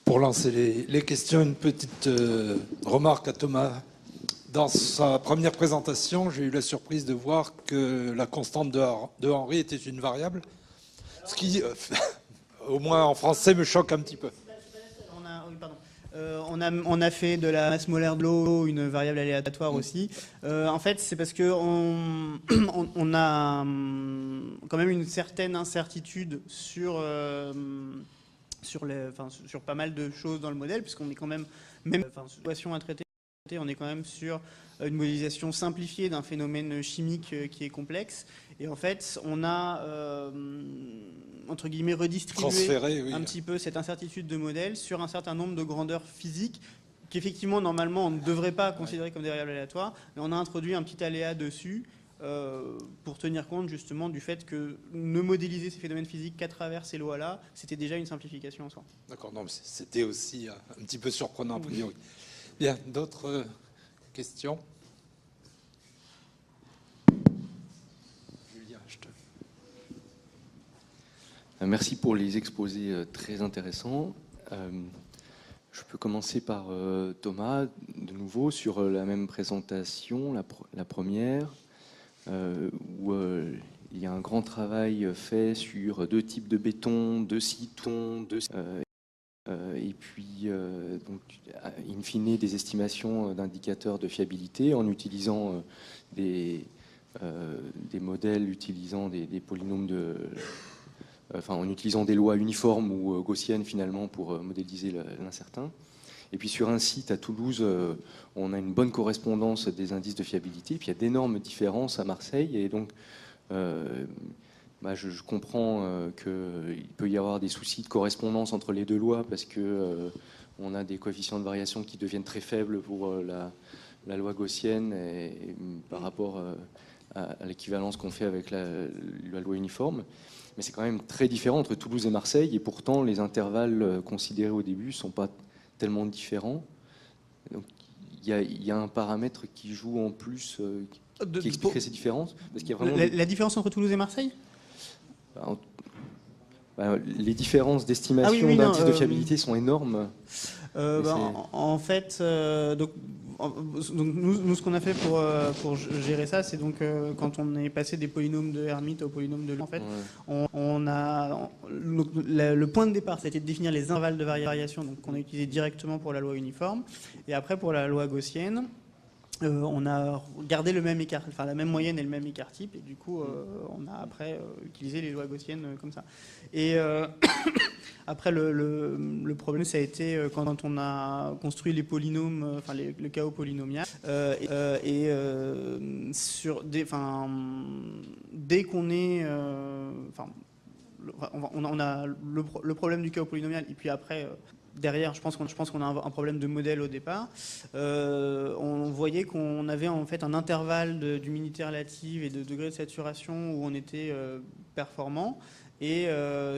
Pour lancer les questions, une petite remarque à Thomas. Dans sa première présentation, j'ai eu la surprise de voir que la constante de Henry était une variable, ce qui, au moins en français, me choque un petit peu. On a fait de la masse molaire de l'eau une variable aléatoire aussi. En fait, c'est parce que on a quand même une certaine incertitude sur pas mal de choses dans le modèle, puisqu'on est quand même situation à traiter, on est quand même sur une modélisation simplifiée d'un phénomène chimique qui est complexe. Et en fait, on a, entre guillemets, redistribué un petit peu cette incertitude de modèle sur un certain nombre de grandeurs physiques qu'effectivement, normalement, on ne devrait pas considérer comme des variables aléatoires, mais on a introduit un petit aléa dessus pour tenir compte justement du fait que ne modéliser ces phénomènes physiques qu'à travers ces lois-là, c'était déjà une simplification en soi. D'accord, non, mais c'était aussi un petit peu surprenant a priori. Bien, d'autres questions? Julien, Merci pour les exposés très intéressants. Je peux commencer par Thomas, de nouveau, sur la même présentation, la première, où il y a un grand travail fait sur deux types de béton, deux citons, et puis, donc, in fine, des estimations d'indicateurs de fiabilité en utilisant des modèles utilisant des polynômes en utilisant des lois uniformes ou gaussiennes finalement pour modéliser l'incertain. Et puis sur un site à Toulouse, on a une bonne correspondance des indices de fiabilité. Puis il y a d'énormes différences à Marseille. Et donc, je comprends qu'il peut y avoir des soucis de correspondance entre les deux lois parce que on a des coefficients de variation qui deviennent très faibles pour la loi gaussienne et par rapport à l'équivalence qu'on fait avec la loi uniforme. Mais c'est quand même très différent entre Toulouse et Marseille, et pourtant les intervalles considérés au début ne sont pas tellement différents. Donc il y a un paramètre qui joue en plus, qui expliquerait ces différences. Parce qu'il y a vraiment la différence entre Toulouse et Marseille ? Les différences d'estimation d'indices de fiabilité sont énormes. En fait, donc nous, ce qu'on a fait pour gérer ça, c'est donc quand on est passé des polynômes de Hermite aux polynômes de Lie, en fait, le point de départ, c'était de définir les intervalles de variation, donc qu'on a utilisé directement pour la loi uniforme, et après pour la loi gaussienne. On a gardé le même écart, enfin la même moyenne et le même écart type, et du coup on a après utilisé les lois gaussiennes comme ça. Et après le problème, ça a été quand on a construit les polynômes, enfin le chaos polynomial, dès qu'on est, on a le problème du chaos polynomial, et puis après. Derrière, je pense qu'on a un problème de modèle au départ. On voyait qu'on avait en fait un intervalle d'humidité relative et de degré de saturation où on était performant. Et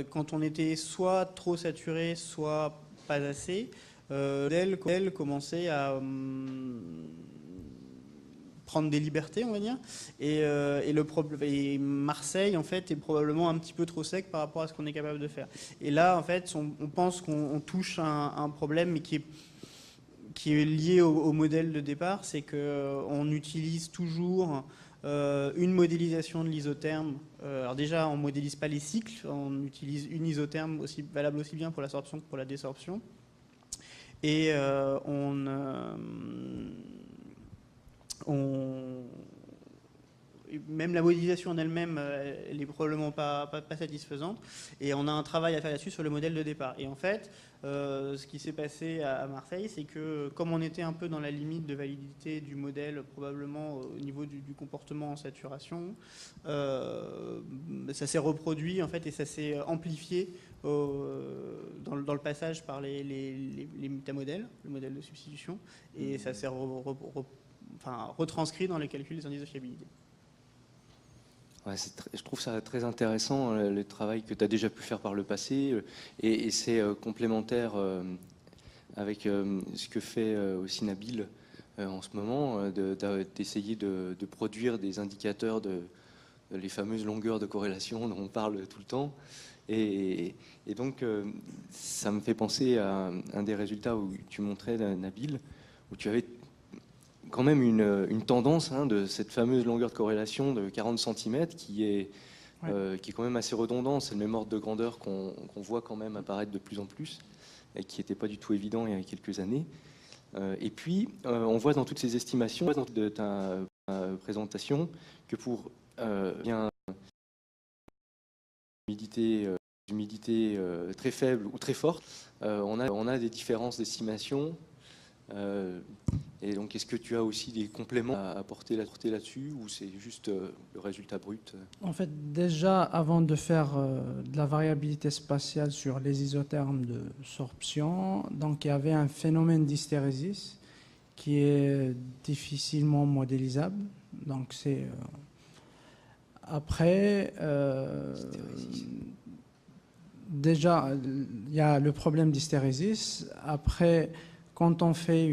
quand on était soit trop saturé, soit pas assez, le modèle commençait à prendre des libertés, on va dire, et Marseille en fait est probablement un petit peu trop sec par rapport à ce qu'on est capable de faire. Et là en fait on pense qu'on touche un problème mais qui est lié au modèle de départ, c'est qu'on utilise toujours une modélisation de l'isotherme. Alors déjà on modélise pas les cycles, on utilise une isotherme valable aussi bien pour l'absorption que pour la désorption, et même la modélisation en elle-même, elle est probablement pas satisfaisante, et on a un travail à faire là-dessus sur le modèle de départ. Et en fait, ce qui s'est passé à Marseille, c'est que comme on était un peu dans la limite de validité du modèle, probablement au niveau du comportement en saturation, ça s'est reproduit en fait, et ça s'est amplifié dans le passage par les métamodèles, le modèle de substitution, et ça s'est retranscrit dans les calculs des indices de fiabilité. Ouais, je trouve ça très intéressant, le travail que tu as déjà pu faire par le passé, et c'est complémentaire avec ce que fait aussi Nabil en ce moment, d'essayer de produire des indicateurs les fameuses longueurs de corrélation dont on parle tout le temps. Et donc, ça me fait penser à un des résultats où tu montrais, Nabil, où tu avais quand même une tendance de cette fameuse longueur de corrélation de 40 cm qui est quand même assez redondante. C'est le même ordre de grandeur qu'on voit quand même apparaître de plus en plus et qui n'était pas du tout évident il y a quelques années. Et puis, on voit dans toutes ces estimations de ta présentation que pour bien humidité très faible ou très forte, on a des différences d'estimation. Et donc, est-ce que tu as aussi des compléments à apporter là-dessus ou c'est juste le résultat brut? En fait, déjà, avant de faire de la variabilité spatiale sur les isothermes de sorption, donc il y avait un phénomène d'hystérésis qui est difficilement modélisable. Donc c'est après déjà il y a le problème d'hystérésis. Après, quand on fait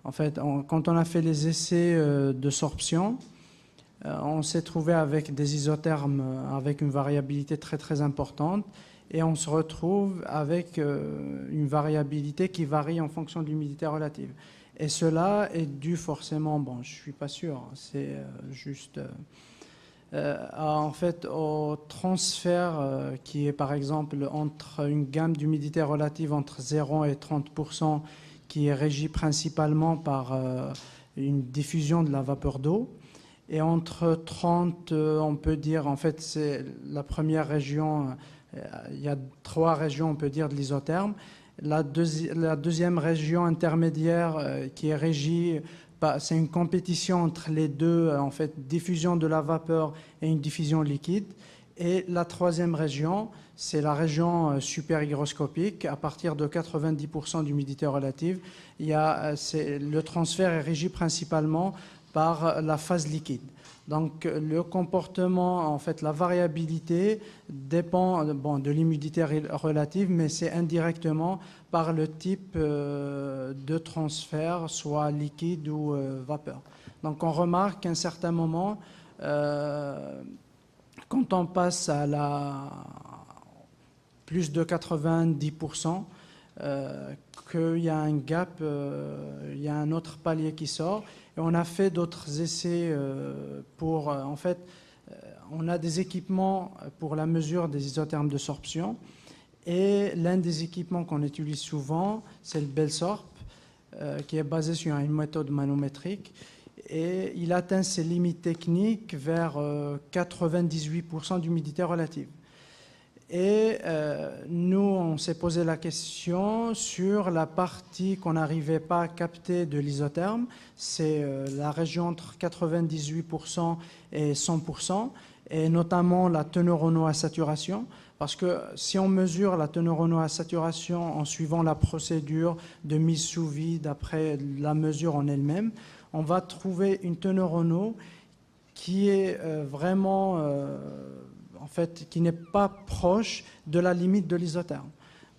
quand on a fait les essais de sorption, on s'est trouvé avec des isothermes avec une variabilité très très importante et on se retrouve avec une variabilité qui varie en fonction de l'humidité relative. Et cela est dû forcément, bon, je ne suis pas sûr, c'est juste en fait au transfert qui est par exemple entre une gamme d'humidité relative entre 0 et 30% qui est régie principalement par une diffusion de la vapeur d'eau. Et entre 30, on peut dire, en fait, c'est la première région, il y a 3 régions, on peut dire, de l'isotherme. La deuxième région intermédiaire qui est régie, c'est une compétition entre les deux, en fait, diffusion de la vapeur et une diffusion liquide. Et la troisième région, c'est la région superhygroscopique. À partir de 90% d'humidité relative, le transfert est régi principalement par la phase liquide. Donc le comportement, en fait, la variabilité dépend de l'humidité relative, mais c'est indirectement par le type de transfert, soit liquide ou vapeur. Donc on remarque qu'à un certain moment, quand on passe à plus de 90%, qu'il y a un gap, il y a un autre palier qui sort. Et on a fait d'autres essais pour, en fait, on a des équipements pour la mesure des isothermes de sorption. Et l'un des équipements qu'on utilise souvent, c'est le BELSORP, qui est basé sur une méthode manométrique. Et il atteint ses limites techniques vers 98% d'humidité relative. Et nous, on s'est posé la question sur la partie qu'on n'arrivait pas à capter de l'isotherme. C'est la région entre 98% et 100%, et notamment la teneur en eau à saturation. Parce que si on mesure la teneur en eau à saturation en suivant la procédure de mise sous vide après la mesure en elle-même, on va trouver une teneur en eau qui est vraiment... en fait, qui n'est pas proche de la limite de l'isotherme.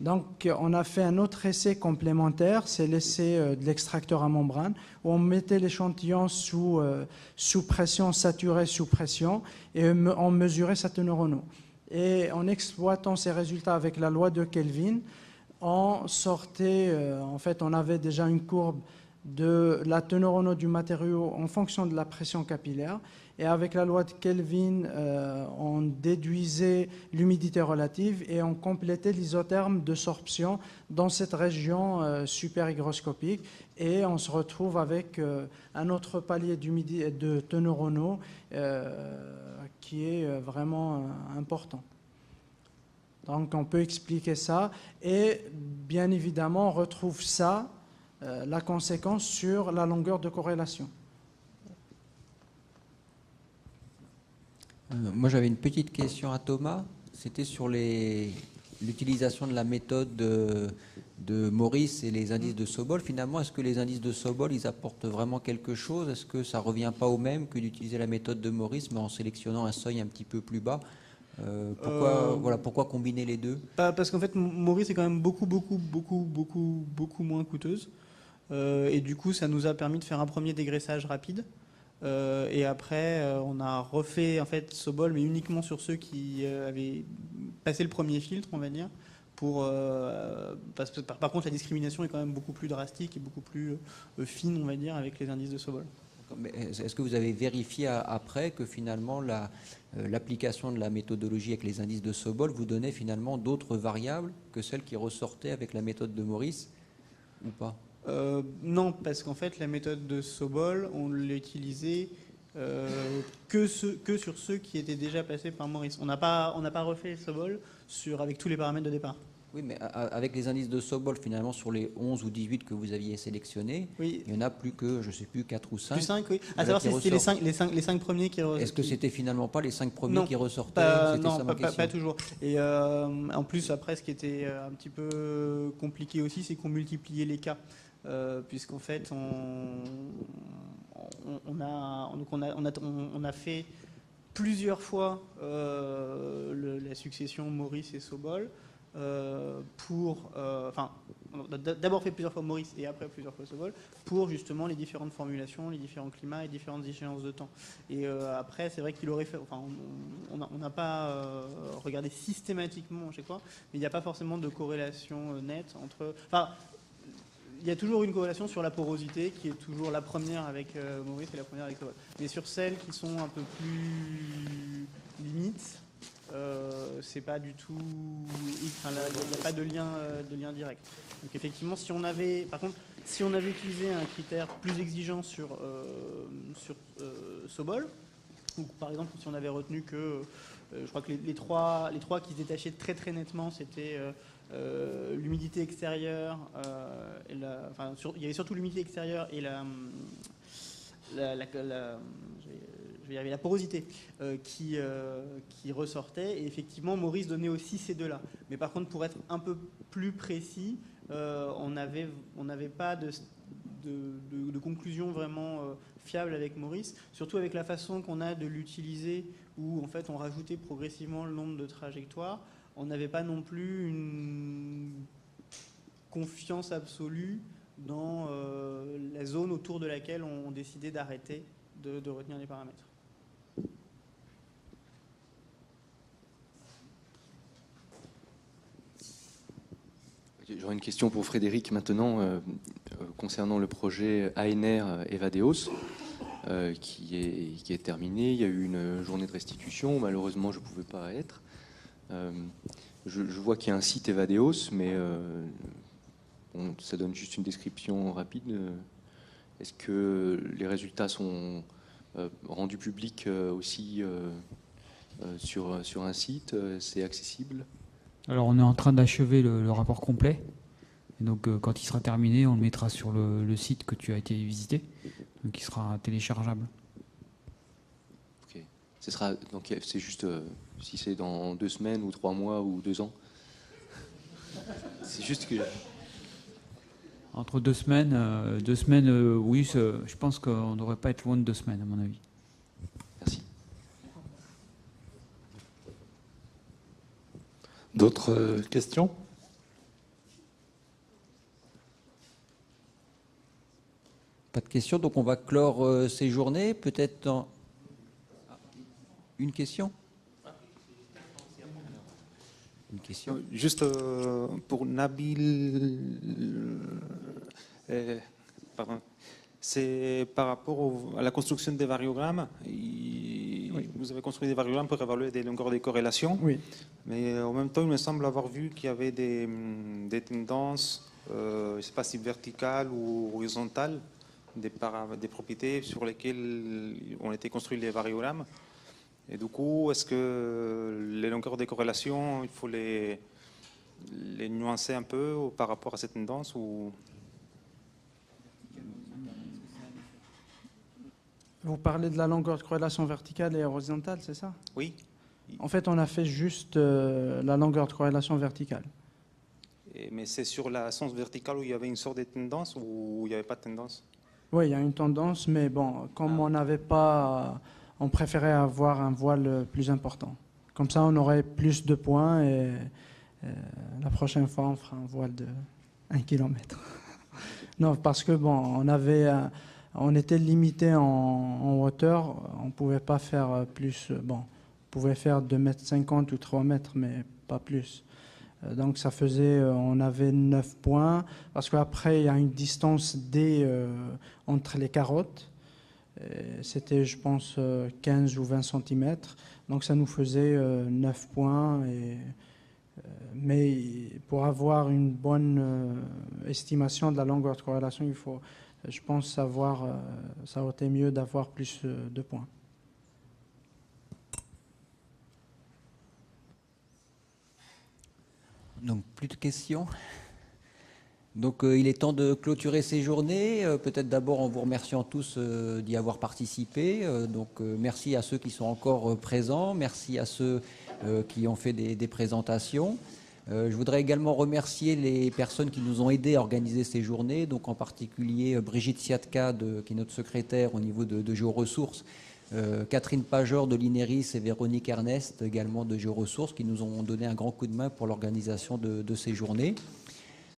Donc, on a fait un autre essai complémentaire, c'est l'essai de l'extracteur à membrane, où on mettait l'échantillon sous pression, saturé sous pression, et on mesurait sa teneur en eau. Et en exploitant ces résultats avec la loi de Kelvin, on sortait, en fait, on avait déjà une courbe de la teneur en eau du matériau en fonction de la pression capillaire. Et avec la loi de Kelvin, on déduisait l'humidité relative et on complétait l'isotherme de sorption dans cette région superhygroscopique. Et on se retrouve avec un autre palier de teneur en eau qui est vraiment important. Donc on peut expliquer ça. Et bien évidemment, on retrouve ça, la conséquence sur la longueur de corrélation. Moi, j'avais une petite question à Thomas. C'était sur l'utilisation de la méthode de Morris et les indices de Sobol. Finalement, est-ce que les indices de Sobol, ils apportent vraiment quelque chose? Est-ce que ça ne revient pas au même que d'utiliser la méthode de Morris, mais en sélectionnant un seuil un petit peu plus bas? Pourquoi combiner les deux? Parce qu'en fait, Morris est quand même beaucoup moins coûteuse. Et du coup, ça nous a permis de faire un premier dégraissage rapide. Et après, on a refait en fait Sobol, mais uniquement sur ceux qui avaient passé le premier filtre, on va dire. Parce que par contre, la discrimination est quand même beaucoup plus drastique et beaucoup plus fine, on va dire, avec les indices de Sobol. Mais est-ce que vous avez vérifié après que finalement l'application de la méthodologie avec les indices de Sobol vous donnait finalement d'autres variables que celles qui ressortaient avec la méthode de Maurice ou pas? Non, parce qu'en fait, la méthode de Sobol, on l'a utilisée que sur ceux qui étaient déjà passés par Maurice. On n'a pas refait Sobol avec tous les paramètres de départ. Oui, mais avec les indices de Sobol, finalement, sur les 11 ou 18 que vous aviez sélectionnés, oui. Il n'y en a plus que, je ne sais plus, 4 ou 5. Plus 5, oui. À savoir si c'était les 5 premiers qui ressortaient. Est-ce que c'était finalement pas les 5 premiers qui ressortaient? Non, pas toujours. Et en plus, après, ce qui était un petit peu compliqué aussi, c'est qu'on multipliait les cas. Puisqu'en fait, on a fait plusieurs fois la succession Maurice et Sobol. On a d'abord fait plusieurs fois Maurice et après plusieurs fois Sobol pour justement les différentes formulations, les différents climats et différentes échéances de temps. Et après, c'est vrai qu'il aurait fait. Enfin, on n'a pas regardé systématiquement chaque fois, mais il n'y a pas forcément de corrélation nette entre. Enfin, il y a toujours une corrélation sur la porosité qui est toujours la première avec Maurice et la première avec Sobol. Mais sur celles qui sont un peu plus limites. C'est pas du tout. Il n'y a pas de lien direct. Donc effectivement, par contre, si on avait utilisé un critère plus exigeant sur Sobol, ou par exemple si on avait retenu que je crois que les trois qui se détachaient très très nettement, c'était l'humidité extérieure, il y avait surtout l'humidité extérieure et la porosité qui ressortait. Et effectivement, Maurice donnait aussi ces deux-là. Mais par contre, pour être un peu plus précis, on n'avait pas de conclusion vraiment fiable avec Maurice, surtout avec la façon qu'on a de l'utiliser, où en fait on rajoutait progressivement le nombre de trajectoires. On n'avait pas non plus une confiance absolue dans la zone autour de laquelle on décidait d'arrêter de retenir les paramètres. J'aurais une question pour Frédéric maintenant concernant le projet ANR Evadeos qui est terminé. Il y a eu une journée de restitution. Malheureusement, je ne pouvais pas être. Je vois qu'il y a un site Evadeos, mais ça donne juste une description rapide. Est-ce que les résultats sont rendus publics aussi sur un site? C'est accessible? Alors on est en train d'achever le rapport complet. Et donc quand il sera terminé, on le mettra sur le site que tu as été visité, donc il sera téléchargeable. Ok. Donc c'est juste si c'est dans 2 semaines ou 3 mois ou 2 ans. C'est juste que. Entre 2 semaines, oui, je pense qu'on ne devrait pas être loin de 2 semaines à mon avis. Merci. D'autres questions? Pas de questions, donc on va clore ces journées. Peut-être dans... Une question? Une question? Juste pour Nabil, pardon. C'est par rapport à la construction des variogrammes. Oui. Vous avez construit des variogrammes pour évaluer des longueurs des corrélations. Oui. Mais en même temps, il me semble avoir vu qu'il y avait des tendances, je ne sais pas si verticales ou horizontales, des propriétés sur lesquelles ont été construits les variogrammes. Et du coup, est-ce que les longueurs des corrélations, il faut les nuancer un peu par rapport à cette tendance ou... Vous parlez de la longueur de corrélation verticale et horizontale, c'est ça? Oui. En fait, on a fait juste la longueur de corrélation verticale. Mais c'est sur la sens verticale où il y avait une sorte de tendance ou il n'y avait pas de tendance? Oui, il y a une tendance, mais bon, comme on n'avait pas... On préférait avoir un voile plus important. Comme ça, on aurait plus de points et la prochaine fois, on fera un voile de 1 km. Non, parce que bon, on avait On était limité en hauteur, on ne pouvait pas faire plus. Bon, on pouvait faire 2,50 m ou 3 mètres, mais pas plus. Donc ça faisait, on avait 9 points, parce qu'après il y a une distance D entre les carottes. C'était, je pense, 15 ou 20 cm. Donc ça nous faisait 9 points. Mais pour avoir une bonne estimation de la longueur de corrélation, il faut, je pense, savoir, ça aurait été mieux d'avoir plus de points. Donc, plus de questions. Donc, il est temps de clôturer ces journées. Peut-être d'abord en vous remerciant tous d'y avoir participé. Merci à ceux qui sont encore présents. Merci à ceux qui ont fait des présentations. Je voudrais également remercier les personnes qui nous ont aidés à organiser ces journées, donc en particulier Brigitte Siatka, qui est notre secrétaire au niveau de Géoressources, Catherine Pajor de l'INERIS et Véronique Ernest également de Géoressources, qui nous ont donné un grand coup de main pour l'organisation de ces journées.